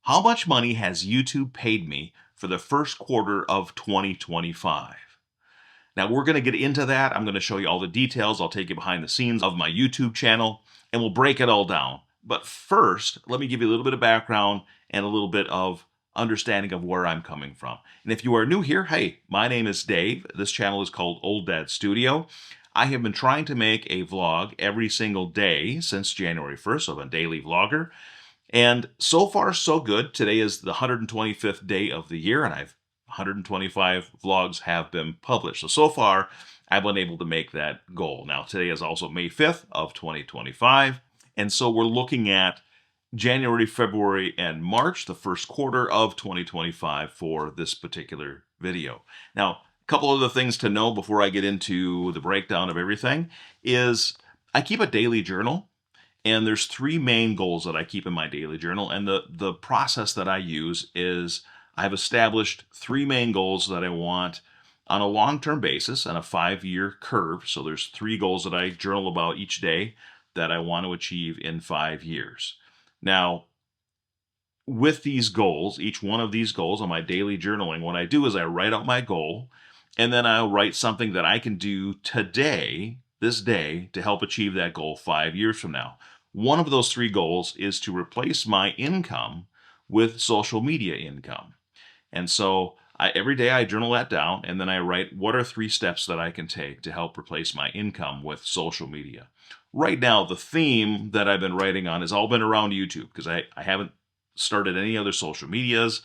How much money has YouTube paid me for the first quarter of 2025? Now, we're going to get into that. I'm going to show you all the details. I'll take you behind the scenes of my YouTube channel, and we'll break it all down. But first, let me give you a little bit of background and a little bit of understanding of where I'm coming from. And if you are new here, hey, my name is Dave. This channel is called Old Dad Studio. I have been trying to make a vlog every single day since January 1st, so I'm a daily vlogger. And so far, so good. Today is the 125th day of the year, and 125 vlogs have been published. So far, I've been able to make that goal. Now, today is also May 5th of 2025, and so we're looking at January, February, and March, the first quarter of 2025 for this particular video. Now, a couple other things to know before I get into the breakdown of everything is I keep a daily journal. And there's three main goals that I keep in my daily journal. And the process that I use is I've established three main goals that I want on a long-term basis on a 5-year curve. So there's three goals that I journal about each day that I want to achieve in 5 years. Now, with these goals, each one of these goals on my daily journaling, what I do is I write out my goal, and then I'll write something that I can do today, this day, to help achieve that goal 5 years from now. One of those three goals is to replace my income with social media income. And so every day I journal that down, and then I write what are 3 steps that I can take to help replace my income with social media. Right now, the theme that I've been writing on has all been around YouTube because I haven't started any other social medias.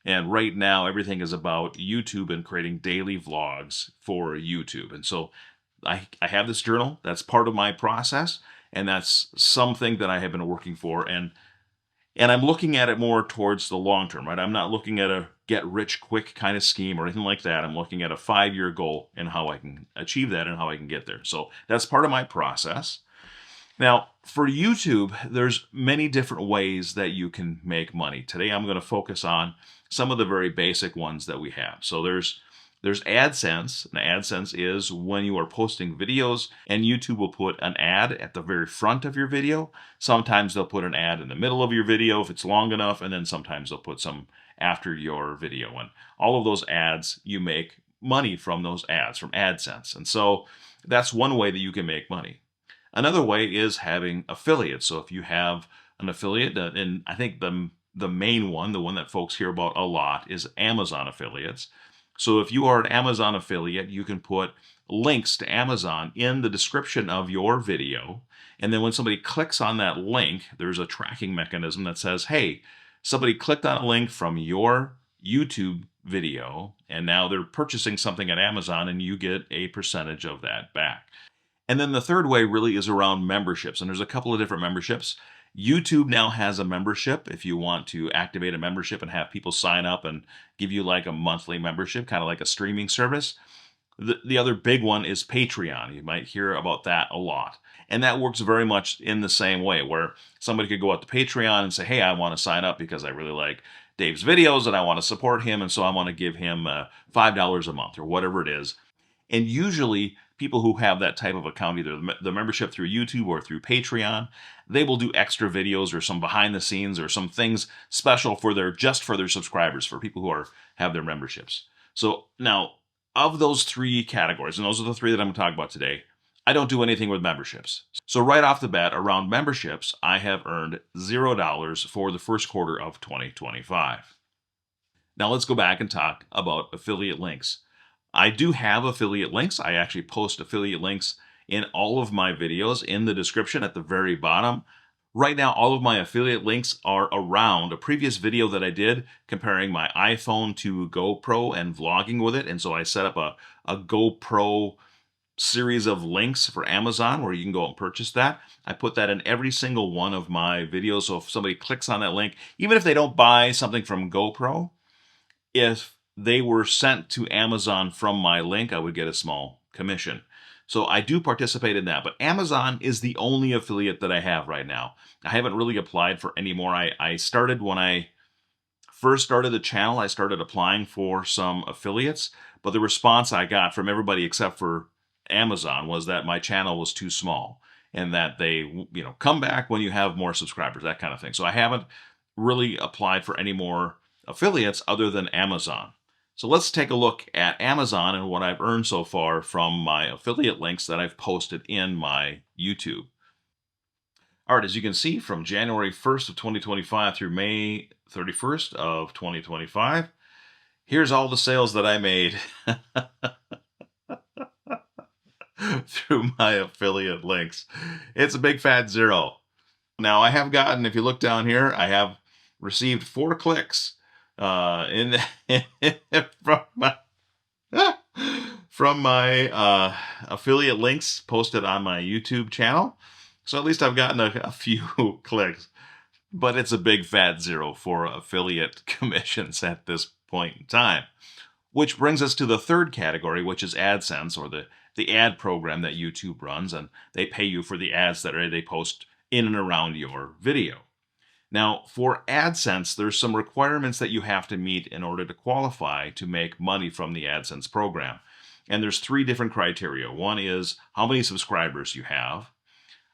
And right now, everything is about YouTube and creating daily vlogs for YouTube. And so I have this journal. That's part of my process. And that's something that I have been working for. And I'm looking at it more towards the long term, right? I'm not looking at a get rich quick kind of scheme or anything like that. I'm looking at a 5-year goal and how I can achieve that and how I can get there. So that's part of my process. Now, for YouTube, there's many different ways that you can make money. Today, I'm going to focus on some of the very basic ones that we have. So there's AdSense, and AdSense is when you are posting videos and YouTube will put an ad at the very front of your video. Sometimes they'll put an ad in the middle of your video if it's long enough, and then sometimes they'll put some after your video. And all of those ads, you make money from those ads, from AdSense. And so that's one way that you can make money. Another way is having affiliates. So if you have an affiliate, and I think the main one, the one that folks hear about a lot, is Amazon affiliates. So if you are an Amazon affiliate, you can put links to Amazon in the description of your video. And then when somebody clicks on that link, there's a tracking mechanism that says, hey, somebody clicked on a link from your YouTube video, and now they're purchasing something at Amazon, and you get a percentage of that back. And then the third way really is around memberships. And there's a couple of different memberships. YouTube now has a membership if you want to activate a membership and have people sign up and give you like a monthly membership, kind of like a streaming service. The other big one is Patreon. You might hear about that a lot. And that works very much in the same way, where somebody could go out to Patreon and say, hey, I want to sign up because I really like Dave's videos and I want to support him, and so I want to give him $5 a month or whatever it is. And usually people who have that type of account, either the membership through YouTube or through Patreon, they will do extra videos or some behind the scenes or some things special for their subscribers, for people who have their memberships. So now, of those 3 categories, and those are the 3 that I'm going to talk about today, I don't do anything with memberships. So right off the bat, around memberships, I have earned $0 for the first quarter of 2025. Now let's go back and talk about affiliate links. I do have affiliate links. I actually post affiliate links in all of my videos in the description at the very bottom. Right now, all of my affiliate links are around a previous video that I did comparing my iPhone to GoPro and vlogging with it. And so I set up a GoPro series of links for Amazon where you can go and purchase that. I put that in every single one of my videos. So if somebody clicks on that link, even if they don't buy something from GoPro, if they were sent to Amazon from my link, I would get a small commission. So I do participate in that, but Amazon is the only affiliate that I have right now. I haven't really applied for any more. I started when I first started the channel, I started applying for some affiliates, but the response I got from everybody except for Amazon was that my channel was too small and that they, come back when you have more subscribers, that kind of thing. So I haven't really applied for any more affiliates other than Amazon. So let's take a look at Amazon and what I've earned so far from my affiliate links that I've posted in my YouTube. All right, as you can see, from January 1st of 2025 through May 31st of 2025, here's all the sales that I made through my affiliate links. It's a big fat zero. Now I have gotten, if you look down here, I have received 4 clicks in from my affiliate links posted on my YouTube channel. So at least I've gotten a few clicks, but it's a big fat zero for affiliate commissions at this point in time. Which brings us to the third category, which is AdSense, or the ad program that YouTube runs, and they pay you for the ads that they post in and around your video. Now, for AdSense, there's some requirements that you have to meet in order to qualify to make money from the AdSense program. And there's 3 different criteria. One is how many subscribers you have,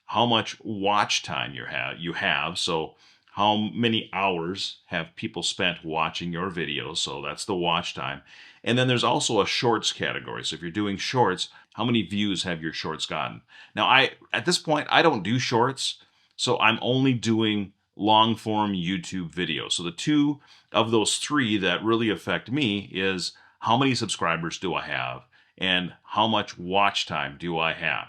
how much watch time you have, so how many hours have people spent watching your videos, so that's the watch time. And then there's also a shorts category. So if you're doing shorts, how many views have your shorts gotten? Now, at this point, I don't do shorts, so I'm only doing long form YouTube videos. So the 2 of those 3 that really affect me is how many subscribers do I have and how much watch time do I have?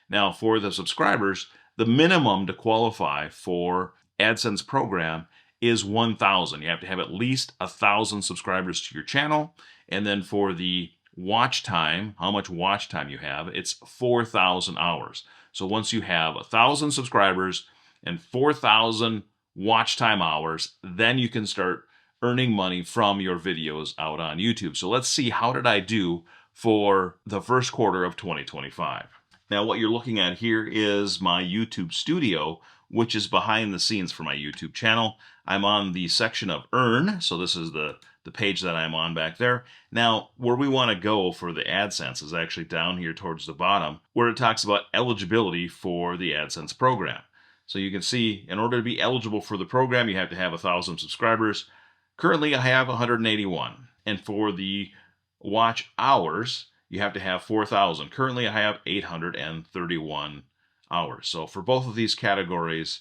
Now, for the subscribers, the minimum to qualify for AdSense program is 1,000. You have to have at least 1,000 subscribers to your channel. And then for the watch time, how much watch time you have, it's 4,000 hours. So once you have 1,000 subscribers and 4,000 watch time hours, then you can start earning money from your videos out on YouTube. So let's see, how did I do for the first quarter of 2025? Now, what you're looking at here is my YouTube studio, which is behind the scenes for my YouTube channel. I'm on the section of Earn, so this is the page that I'm on back there. Now, where we want to go for the AdSense is actually down here towards the bottom, where it talks about eligibility for the AdSense program. So you can see, in order to be eligible for the program, you have to have 1,000 subscribers. Currently, I have 181. And for the watch hours, you have to have 4,000. Currently, I have 831 hours. So for both of these categories,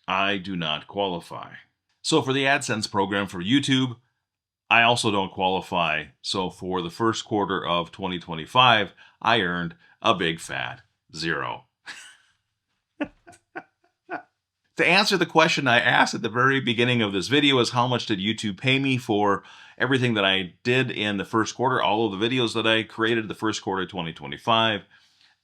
I do not qualify. So for the AdSense program for YouTube, I also don't qualify. So for the first quarter of 2025, I earned a big fat 0. To answer the question I asked at the very beginning of this video is how much did YouTube pay me for everything that I did in the first quarter, all of the videos that I created the first quarter of 2025?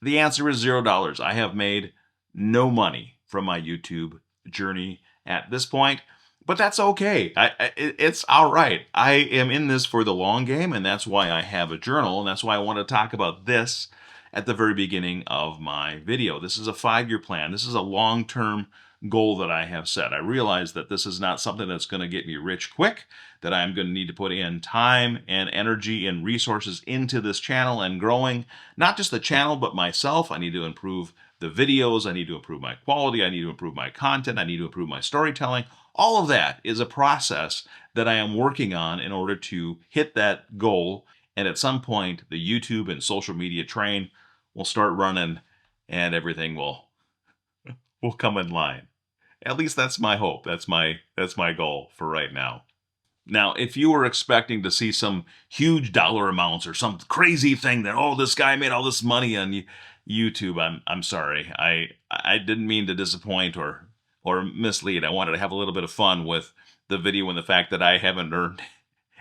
The answer is $0. I have made no money from my YouTube journey at this point, but that's okay. It's all right. I am in this for the long game, and that's why I have a journal, and that's why I want to talk about this at the very beginning of my video. This is a 5-year plan. This is a long-term goal that I have set. I realize that this is not something that's going to get me rich quick, that I'm going to need to put in time and energy and resources into this channel and growing, not just the channel, but myself. I need to improve the videos. I need to improve my quality. I need to improve my content. I need to improve my storytelling. All of that is a process that I am working on in order to hit that goal. And at some point, the YouTube and social media train will start running and everything will come in line. At least that's my hope. That's my goal for right now. Now, if you were expecting to see some huge dollar amounts or some crazy thing that, oh, this guy made all this money on YouTube, I'm sorry. I didn't mean to disappoint or mislead. I wanted to have a little bit of fun with the video and the fact that I haven't earned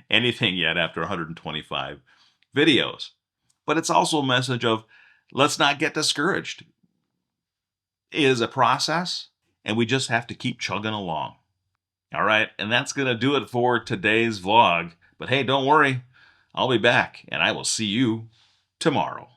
anything yet after 125 videos. But it's also a message of, let's not get discouraged. It is a process, and we just have to keep chugging along. All right, and that's going to do it for today's vlog. But hey, don't worry, I'll be back, and I will see you tomorrow.